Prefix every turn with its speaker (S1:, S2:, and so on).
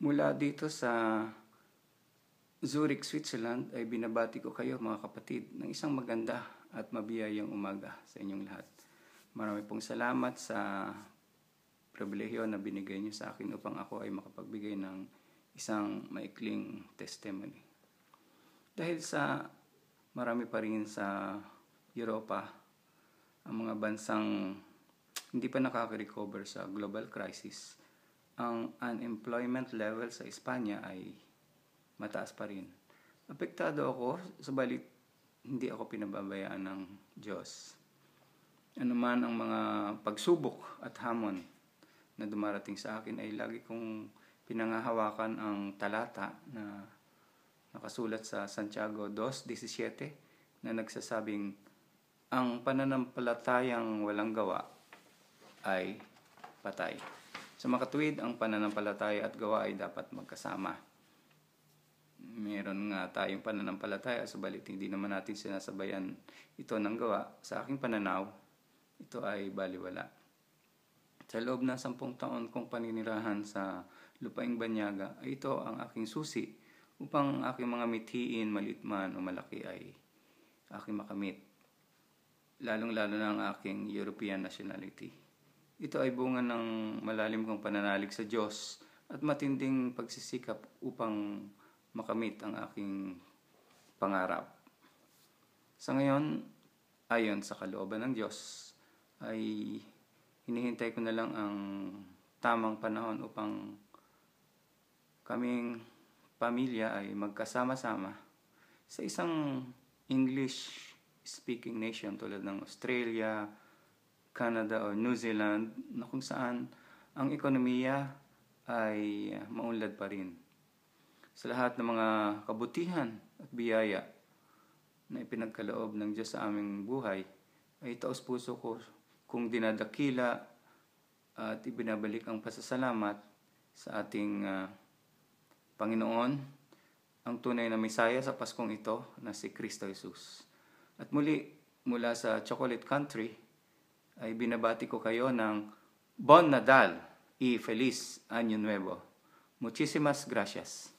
S1: Mula dito sa Zurich, Switzerland ay binabati ko kayo mga kapatid ng isang maganda at mabiyayang umaga sa inyong lahat. Marami pong salamat sa pribilehiyo na binigay niyo sa akin upang ako ay makapagbigay ng isang maikling testimony. Dahil sa marami pa rin sa Europa ang mga bansang hindi pa nakaka-recover sa global crisis, ang unemployment level sa Espanya ay mataas pa rin. Apektado ako, subalit hindi ako pinababayaan ng Diyos. Ano man ang mga pagsubok at hamon na dumarating sa akin ay lagi kong pinangahawakan ang talata na nakasulat sa Santiago 2:17 na nagsasabing, ang pananampalatayang walang gawa ay patay. Sa makatuwid, ang pananampalataya at gawa ay dapat magkasama. Meron nga tayong pananampalataya, subalit hindi naman natin sinasabayan ito ng gawa. Sa aking pananaw, ito ay baliwala. Sa loob ng 10 taon kong paninirahan sa lupaing banyaga, ay ito ang aking susi upang aking mga mithiin, maliit man o malaki, ay aking makamit. Lalong-lalo na ang aking European nationality. Ito ay bunga ng malalim kong pananalig sa Diyos at matinding pagsisikap upang makamit ang aking pangarap. Sa ngayon, ayon sa kalooban ng Diyos, ay hinihintay ko na lang ang tamang panahon upang kaming pamilya ay magkasama-sama sa isang English-speaking nation tulad ng Australia, Canada o New Zealand, na kung saan ang ekonomiya ay maunlad pa rin. Sa lahat ng mga kabutihan at biyaya na ipinagkaloob ng Diyos sa aming buhay, ay taos puso ko kung dinadakila at ibinabalik ang pasasalamat sa ating Panginoon, ang tunay na Mesaya sa Paskong ito na si Kristo Jesus. At muli, mula sa Chocolate Country, ay binabati ko kayo ng Bon Nadal y Feliz Año Nuevo. Muchísimas gracias.